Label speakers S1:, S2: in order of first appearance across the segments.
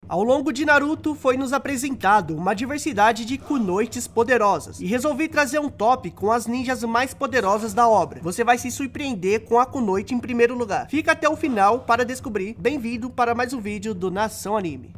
S1: Ao longo de Naruto, foi nos apresentado uma diversidade de kunoichis poderosas, e resolvi trazer um top com as ninjas mais poderosas da obra. Você vai se surpreender com a kunoichi em primeiro lugar. Fica até o final para descobrir. Bem-vindo para mais um vídeo do Nação Anime.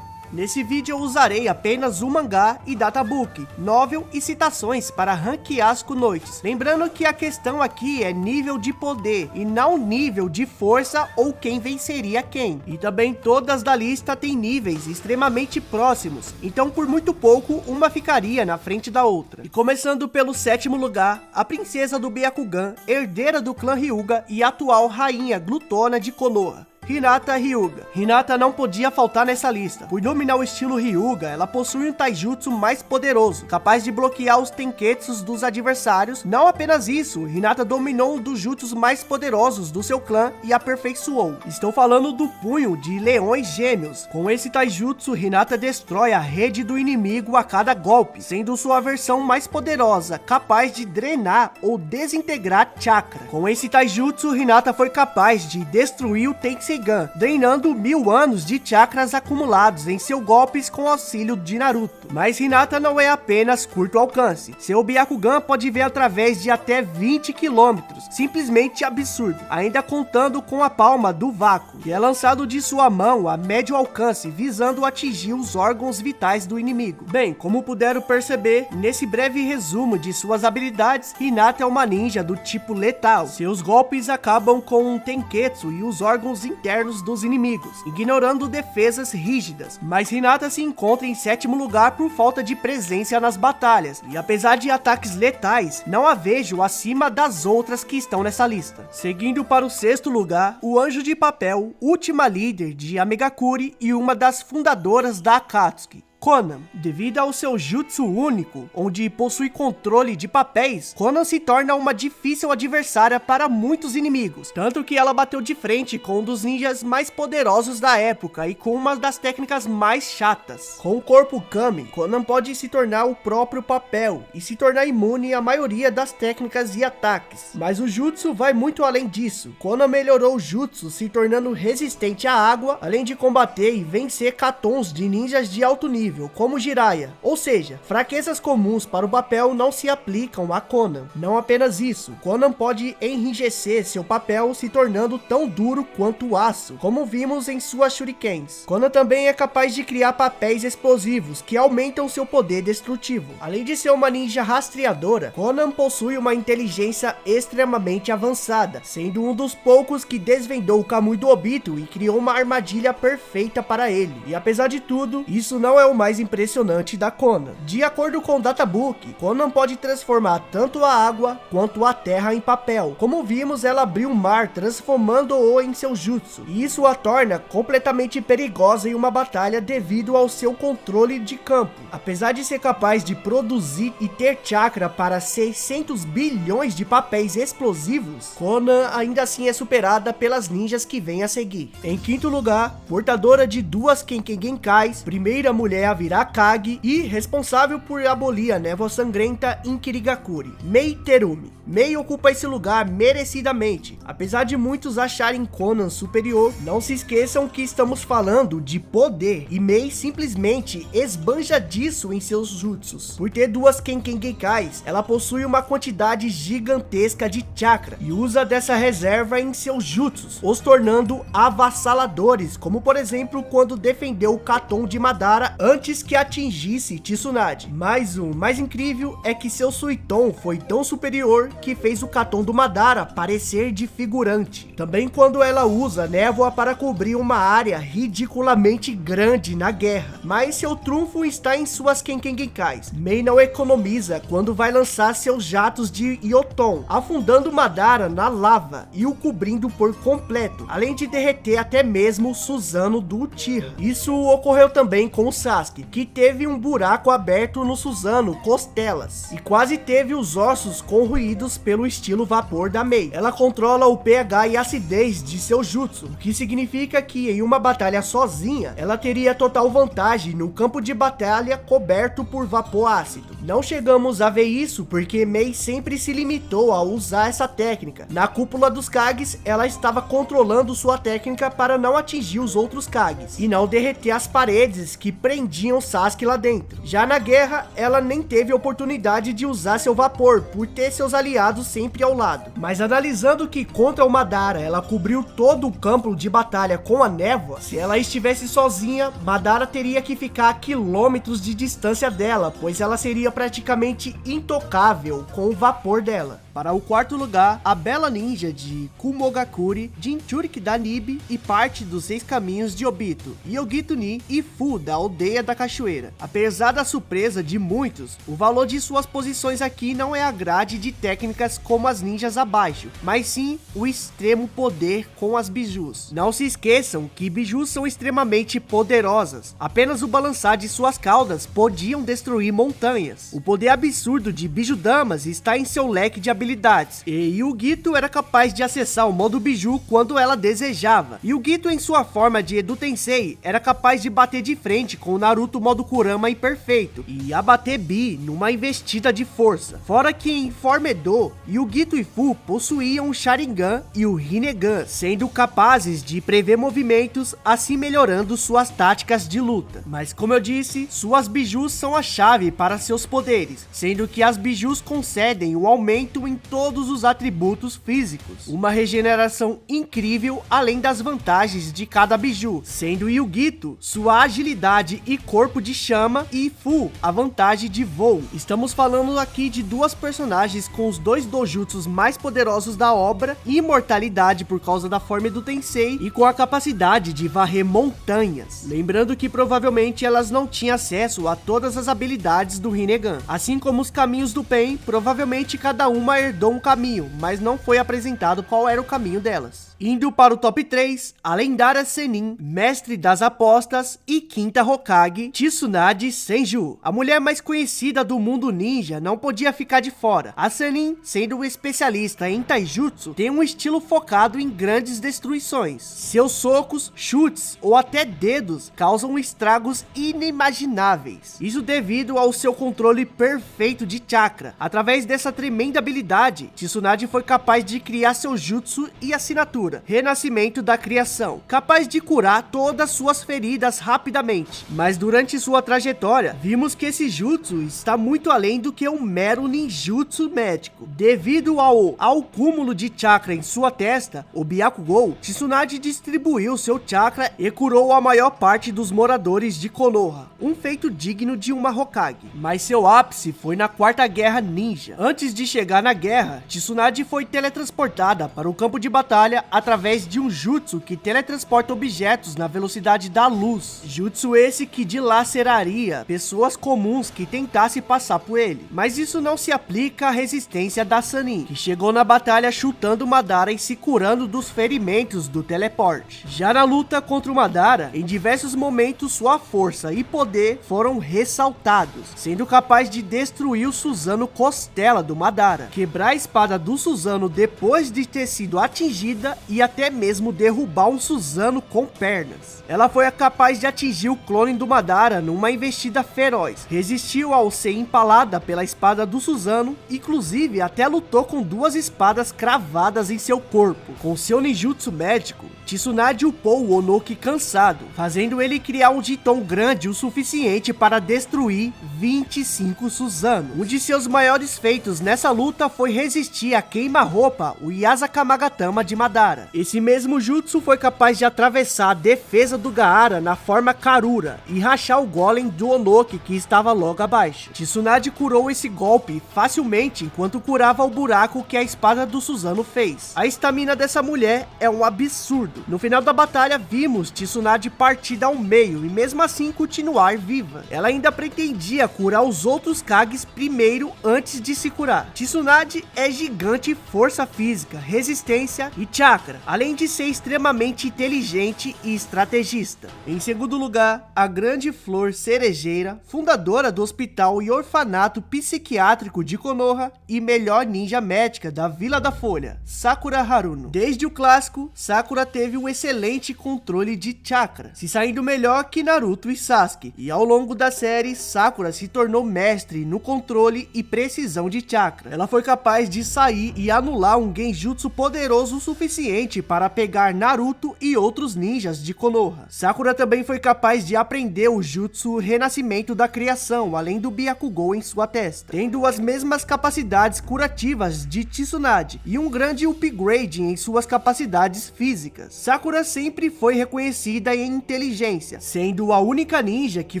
S1: Nesse vídeo eu usarei apenas o mangá e databook, novel e citações para ranquear as kunoichis. Lembrando que a questão aqui é nível de poder e não nível de força ou quem venceria quem. E também todas da lista têm níveis extremamente próximos, então por muito pouco uma ficaria na frente da outra. E começando pelo sétimo lugar, a princesa do Byakugan, herdeira do clã Hyuga e atual rainha glutona de Konoha, Hinata Hyuga. Hinata não podia faltar nessa lista. Por dominar o estilo Hyuga, ela possui um taijutsu mais poderoso, capaz de bloquear os tenketsus dos adversários. Não apenas isso, Hinata dominou um dos jutsus mais poderosos do seu clã e aperfeiçoou. Estou falando do punho de leões gêmeos. Com esse taijutsu, Hinata destrói a rede do inimigo a cada golpe, sendo sua versão mais poderosa, capaz de drenar ou desintegrar chakra. Com esse taijutsu, Hinata foi capaz de destruir o Tenseigan, drenando 1000 anos de chakras acumulados em seus golpes com auxílio de Naruto. Mas Hinata não é apenas curto alcance. Seu Byakugan pode ver através de até 20 km, simplesmente absurdo, ainda contando com a palma do vácuo, que é lançado de sua mão a médio alcance, visando atingir os órgãos vitais do inimigo. Bem, como puderam perceber, nesse breve resumo de suas habilidades, Hinata é uma ninja do tipo letal. Seus golpes acabam com um tenketsu e os órgãos internos dos inimigos, ignorando defesas rígidas. Mas Hinata se encontra em sétimo lugar por falta de presença nas batalhas, e apesar de ataques letais, não a vejo acima das outras que estão nessa lista. Seguindo para o sexto lugar, o Anjo de Papel, última líder de Amegakuri e uma das fundadoras da Akatsuki, Konan. Devido ao seu jutsu único, onde possui controle de papéis, Konan se torna uma difícil adversária para muitos inimigos, tanto que ela bateu de frente com um dos ninjas mais poderosos da época e com uma das técnicas mais chatas. Com o corpo Kami, Konan pode se tornar o próprio papel e se tornar imune à maioria das técnicas e ataques, mas o jutsu vai muito além disso. Konan melhorou o jutsu, se tornando resistente à água, além de combater e vencer katons de ninjas de alto nível, como Jiraiya. Ou seja, fraquezas comuns para o papel não se aplicam a Konan. Não apenas isso, Konan pode enrijecer seu papel, se tornando tão duro quanto o aço, como vimos em suas shurikens. Konan também é capaz de criar papéis explosivos, que aumentam seu poder destrutivo. Além de ser uma ninja rastreadora, Konan possui uma inteligência extremamente avançada, sendo um dos poucos que desvendou o Kamui do Obito e criou uma armadilha perfeita para ele. E apesar de tudo, isso não é o mais impressionante da Konan. De acordo com o databook, Konan pode transformar tanto a água quanto a terra em papel. Como vimos, ela abriu o mar, transformando-o em seu jutsu, e isso a torna completamente perigosa em uma batalha devido ao seu controle de campo. Apesar de ser capaz de produzir e ter chakra para 600 bilhões de papéis explosivos, Konan ainda assim é superada pelas ninjas que vêm a seguir. Em quinto lugar, portadora de duas Kenken Genkais, primeira mulher a virar Kage e responsável por abolir a névoa sangrenta em Kirigakuri, Mei Terumi. Mei ocupa esse lugar merecidamente. Apesar de muitos acharem Konan superior, não se esqueçam que estamos falando de poder, e Mei simplesmente esbanja disso em seus jutsus. Por ter duas Kenken Genkais, ela possui uma quantidade gigantesca de chakra e usa dessa reserva em seus jutsus, os tornando avassaladores, como por exemplo quando defendeu o Katon de Madara antes que atingisse Tsunade. Mas o mais incrível é que seu Suiton foi tão superior que fez o Katon do Madara parecer de figurante. Também quando ela usa névoa para cobrir uma área ridiculamente grande na guerra. Mas seu trunfo está em suas Kenken Genkais. Mei não economiza quando vai lançar seus jatos de Yoton, afundando Madara na lava e o cobrindo por completo, além de derreter até mesmo o Susanoo do Uchiha. Isso ocorreu também com o Sasuke. Sasuke, que teve um buraco aberto no Susanoo, costelas, e quase teve os ossos corroídos pelo estilo vapor da Mei. Ela controla o pH e acidez de seu jutsu, o que significa que em uma batalha sozinha, ela teria total vantagem no campo de batalha coberto por vapor ácido. Não chegamos a ver isso porque Mei sempre se limitou a usar essa técnica. Na cúpula dos Kages, ela estava controlando sua técnica para não atingir os outros Kages e não derreter as paredes que prendiam Sasuke lá dentro. Já na guerra, ela nem teve oportunidade de usar seu vapor por ter seus aliados sempre ao lado. Mas analisando que contra o Madara ela cobriu todo o campo de batalha com a névoa, se ela estivesse sozinha, Madara teria que ficar a quilômetros de distância dela, pois ela seria praticamente intocável com o vapor dela. Para o quarto lugar, a bela ninja de Kumogakure, Jinchuriki da Nibe e parte dos 6 caminhos de Obito, Yogito Ni e Fu da aldeia da cachoeira. Apesar da surpresa de muitos, o valor de suas posições aqui não é a grade de técnicas como as ninjas abaixo, mas sim o extremo poder com as bijus. Não se esqueçam que bijus são extremamente poderosas, apenas o balançar de suas caudas podiam destruir montanhas. O poder absurdo de Bijudamas está em seu leque de habilidades, e Yugito era capaz de acessar o modo biju quando ela desejava. Yugito, em sua forma de Edo Tensei, era capaz de bater de frente com o Naruto modo Kurama imperfeito e abater Bi numa investida de força. Fora que em forma Edo, Yugito e Fu possuíam o Sharingan e o Rinnegan, sendo capazes de prever movimentos, assim melhorando suas táticas de luta. Mas como eu disse, suas bijus são a chave para seus poderes, sendo que as bijus concedem o aumento em todos os atributos físicos, uma regeneração incrível além das vantagens de cada biju, sendo Yugito sua agilidade e corpo de chama e Fu a vantagem de voo. Estamos falando aqui de duas personagens com os 2 dojutsus mais poderosos da obra, imortalidade por causa da forma do Tensei e com a capacidade de varrer montanhas. Lembrando que provavelmente elas não tinham acesso a todas as habilidades do Rinnegan, assim como os caminhos do Pain, provavelmente cada uma herdou um caminho, mas não foi apresentado qual era o caminho delas. Indo para o top 3, a lendária Sennin, mestre das apostas e quinta Hokage, Tsunade Senju. A mulher mais conhecida do mundo ninja não podia ficar de fora. A Sennin, sendo um especialista em taijutsu, tem um estilo focado em grandes destruições. Seus socos, chutes ou até dedos causam estragos inimagináveis. Isso devido ao seu controle perfeito de chakra. Através dessa tremenda habilidade, Tsunade foi capaz de criar seu jutsu e assinatura, Renascimento da Criação, capaz de curar todas suas feridas rapidamente. Mas durante sua trajetória, vimos que esse jutsu está muito além do que um mero ninjutsu médico. Devido ao cúmulo de chakra em sua testa, o Byakugou, Tsunade distribuiu seu chakra e curou a maior parte dos moradores de Konoha, um feito digno de uma Hokage. Mas seu ápice foi na Quarta Guerra Ninja. Antes de chegar na guerra, Tsunade foi teletransportada para o campo de batalha através de um jutsu que teletransporta objetos na velocidade da luz. Jutsu esse que dilaceraria pessoas comuns que tentassem passar por ele. Mas isso não se aplica à resistência da Sannin, que chegou na batalha chutando Madara e se curando dos ferimentos do teleporte. Já na luta contra o Madara, em diversos momentos sua força e poder foram ressaltados, sendo capaz de destruir o Susanoo costela do Madara, quebrar a espada do Susanoo depois de ter sido atingida e até mesmo derrubar um Susanoo com pernas. Ela foi capaz de atingir o clone do Madara numa investida feroz, resistiu ao ser empalada pela espada do Susanoo, inclusive até lutou com 2 espadas cravadas em seu corpo. Com seu ninjutsu médico, Tsunade upou o Onoki cansado, fazendo ele criar um Jiton grande o suficiente para destruir 25 Susanoo. Um de seus maiores feitos nessa luta foi resistir a queima-roupa, o Yasakamagatama de Madara. Esse mesmo jutsu foi capaz de atravessar a defesa do Gaara na forma Karura e rachar o golem do Onoki que estava logo abaixo. Tsunade curou esse golpe facilmente enquanto curava o buraco que a espada do Susanoo fez. A estamina dessa mulher é um absurdo. No final da batalha vimos Tsunade partida ao meio e mesmo assim continuar viva. Ela ainda pretendia curar os outros Kages primeiro antes de se curar. Tsunade Tsunade é gigante força física, resistência e chakra, além de ser extremamente inteligente e estrategista. Em segundo lugar, a grande flor cerejeira, fundadora do hospital e orfanato psiquiátrico de Konoha e melhor ninja médica da Vila da Folha, Sakura Haruno. Desde o clássico, Sakura teve um excelente controle de chakra, se saindo melhor que Naruto e Sasuke, e ao longo da série, Sakura se tornou mestre no controle e precisão de chakra. Ela foi capaz de sair e anular um genjutsu poderoso o suficiente para pegar Naruto e outros ninjas de Konoha. Sakura também foi capaz de aprender o jutsu renascimento da criação, além do Byakugou em sua testa, tendo as mesmas capacidades curativas de Tsunade e um grande upgrade em suas capacidades físicas. Sakura sempre foi reconhecida em inteligência, sendo a única ninja que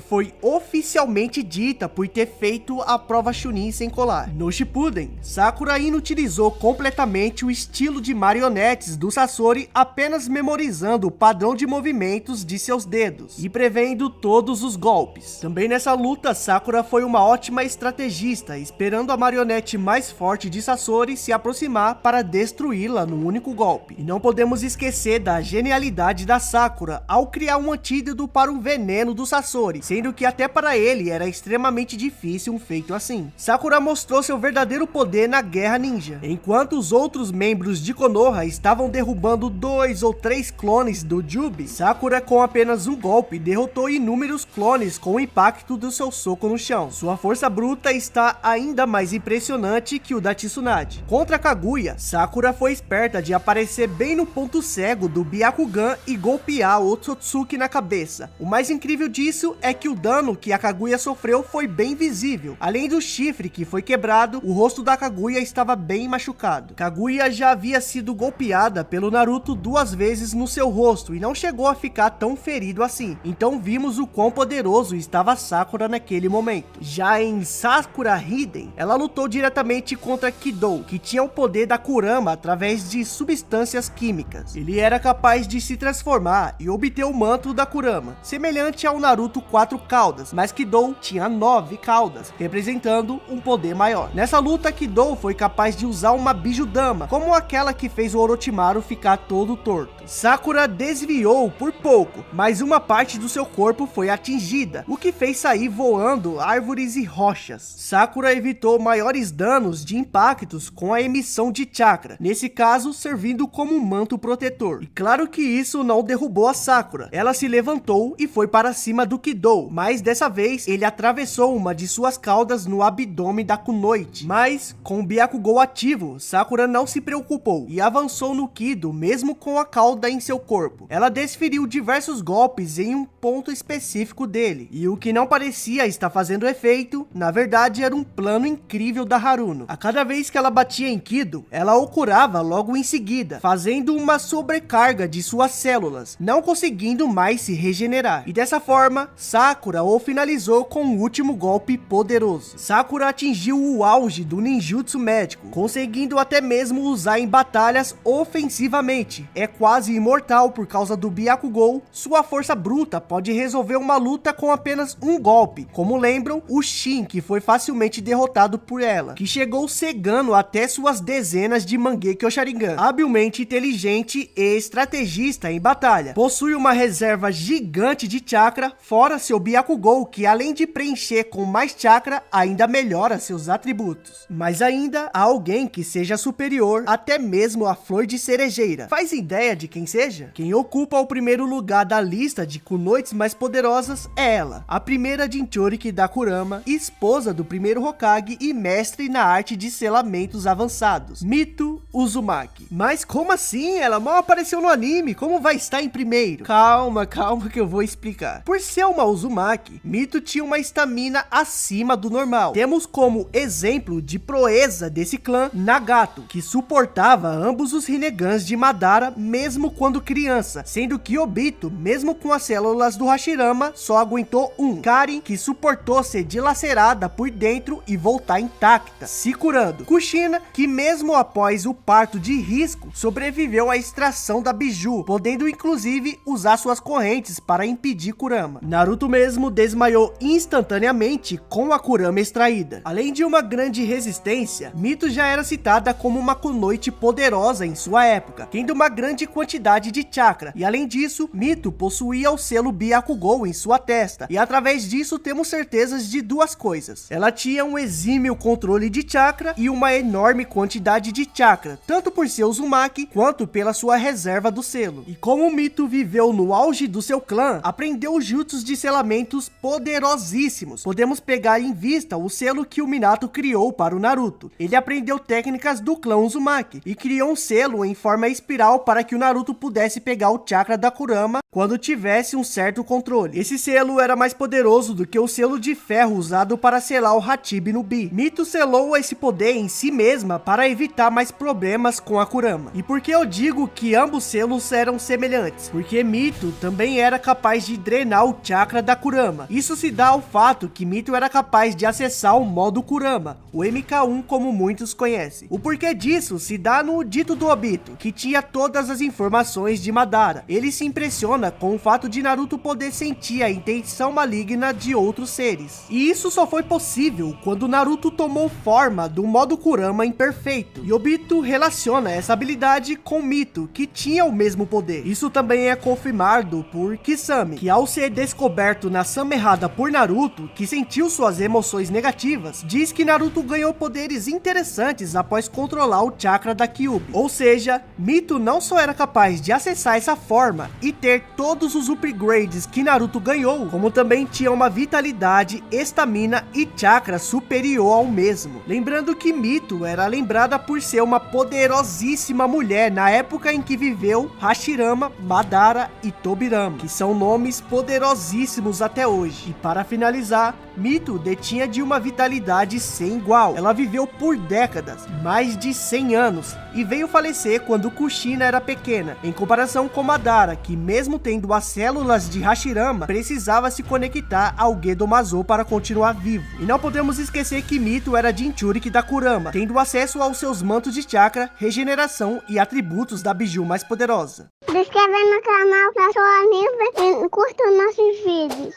S1: foi oficialmente dita por ter feito a prova Chunin sem colar. No Shippuden, Sakura inutilizou completamente o estilo de marionetes do Sasori, apenas memorizando o padrão de movimentos de seus dedos e prevendo todos os golpes. Também nessa luta, Sakura foi uma ótima estrategista, esperando a marionete mais forte de Sasori se aproximar para destruí-la no único golpe. E não podemos esquecer da genialidade da Sakura ao criar um antídoto para o veneno do Sasori, sendo que até para ele era extremamente difícil um feito assim. Sakura mostrou seu verdadeiro poder na Guerra Ninja, enquanto os outros membros de Konoha estavam derrubando 2 ou 3 clones do Jubi. Sakura, com apenas um golpe, derrotou inúmeros clones com o impacto do seu soco no chão. Sua força bruta está ainda mais impressionante que o da Tsunade. Contra Kaguya, Sakura foi esperta de aparecer bem no ponto cego do Byakugan e golpear o Otsutsuki na cabeça. O mais incrível disso é que o dano que a Kaguya sofreu foi bem visível. Além do chifre que foi quebrado, o rosto da Kaguya estava bem machucado. Kaguya já havia sido golpeada pelo Naruto 2 vezes no seu rosto e não chegou a ficar tão ferido assim. Então vimos o quão poderoso estava Sakura naquele momento. Já em Sakura Hiden, ela lutou diretamente contra Kido, que tinha o poder da Kurama através de substâncias químicas. Ele era capaz de se transformar e obter o manto da Kurama, semelhante ao Naruto 4 caudas, mas Kido tinha 9 caudas, representando um poder maior. Nessa luta, Kido foi capaz de usar uma Bijudama, como aquela que fez o Orochimaru ficar todo torto. Sakura desviou por pouco, mas uma parte do seu corpo foi atingida, o que fez sair voando árvores e rochas. Sakura evitou maiores danos de impactos com a emissão de chakra, nesse caso servindo como um manto protetor. E claro que isso não derrubou a Sakura. Ela se levantou e foi para cima do Kido, mas dessa vez ele atravessou uma de suas caudas no abdômen da Kunoichi. Mas com o Byakugou ativo, Sakura não se preocupou e avançou no Kido mesmo com a cauda em seu corpo. Ela desferiu diversos golpes em um ponto específico dele, e o que não parecia estar fazendo efeito, na verdade era um plano incrível da Haruno. A cada vez que ela batia em Kido, ela o curava logo em seguida, fazendo uma sobrecarga de suas células, não conseguindo mais se regenerar. E dessa forma, Sakura o finalizou com um último golpe poderoso. Sakura atingiu o auge do ninjutsu médico, conseguindo até mesmo usar em batalhas ofensivamente. É quase imortal por causa do Byakugou. Sua força bruta pode resolver uma luta com apenas um golpe, como lembram o Shin, que foi facilmente derrotado por ela, que chegou cegando até suas dezenas de Mangekyo Sharingan. Habilmente inteligente e estrategista em batalha, possui uma reserva gigante de chakra, fora seu Byakugou, que além de preencher com mais chakra, ainda melhora seus atributos. Mas ainda há alguém que seja superior até mesmo à flor de cerejeira. Faz ideia de quem seja? Quem ocupa o primeiro lugar da lista de kunoites mais poderosas é ela, a primeira Jinchuriki da Kurama, esposa do primeiro Hokage e mestre na arte de selamentos avançados, Mito Uzumaki. Mas como assim? Ela mal apareceu no anime, como vai estar em primeiro? Calma que eu vou explicar. Por ser uma Uzumaki, Mito tinha uma estamina acima do normal. Temos como exemplo de proeza desse clã Nagato, que suportava ambos os Rinegans de Madara, mesmo mesmo quando criança, sendo que Obito, mesmo com as células do Hashirama, só aguentou um. Karin, que suportou ser dilacerada por dentro e voltar intacta, se curando. Kushina, que mesmo após o parto de risco, sobreviveu à extração da Biju, podendo inclusive usar suas correntes para impedir Kurama. Naruto mesmo desmaiou instantaneamente com a Kurama extraída. Além de uma grande resistência, Mito já era citada como uma kunoichi poderosa em sua época, tendo uma grande quantidade de chakra, e além disso, Mito possuía o selo Byakugou em sua testa, e através disso temos certezas de duas coisas. Ela tinha um exímio controle de chakra e uma enorme quantidade de chakra, tanto por seu Uzumaki quanto pela sua reserva do selo. E como Mito viveu no auge do seu clã, aprendeu jutsus de selamentos poderosíssimos. Podemos pegar em vista o selo que o Minato criou para o Naruto. Ele aprendeu técnicas do clã Uzumaki e criou um selo em forma espiral para que o Naruto pudesse pegar o chakra da Kurama quando tivesse um certo controle. Esse selo era mais poderoso do que o selo de ferro usado para selar o Hachibi no Bi. Mito selou esse poder em si mesma para evitar mais problemas com a Kurama. E por que eu digo que ambos selos eram semelhantes? Porque Mito também era capaz de drenar o chakra da Kurama. Isso se dá ao fato que Mito era capaz de acessar o modo Kurama, o MK1 como muitos conhecem. O porquê disso se dá no dito do Obito, que tinha todas as informações de Madara. Ele se impressiona com o fato de Naruto poder sentir a intenção maligna de outros seres. E isso só foi possível quando Naruto tomou forma do modo Kurama imperfeito. E Obito relaciona essa habilidade com Mito, que tinha o mesmo poder. Isso também é confirmado por Kisame, que ao ser descoberto na Sama errada por Naruto, que sentiu suas emoções negativas, diz que Naruto ganhou poderes interessantes após controlar o chakra da Kyuubi. Ou seja, Mito não só era capaz de acessar essa forma e ter todos os upgrades que Naruto ganhou, como também tinha uma vitalidade, estamina e chakra superior ao mesmo. Lembrando que Mito era lembrada por ser uma poderosíssima mulher na época em que viveu Hashirama, Madara e Tobirama, que são nomes poderosíssimos até hoje. E para finalizar, Mito detinha de uma vitalidade sem igual. Ela viveu por décadas, mais de 100 anos, e veio falecer quando Kushina era pequena, em comparação com Madara, que mesmo tendo as células de Hashirama, precisava se conectar ao Gedomazo para continuar vivo. E não podemos esquecer que Mito era Jinchuriki da Kurama, tendo acesso aos seus mantos de chakra, regeneração e atributos da Biju mais poderosa.
S2: Se inscreve no canal, pra sua amiga e curta nossos vídeos.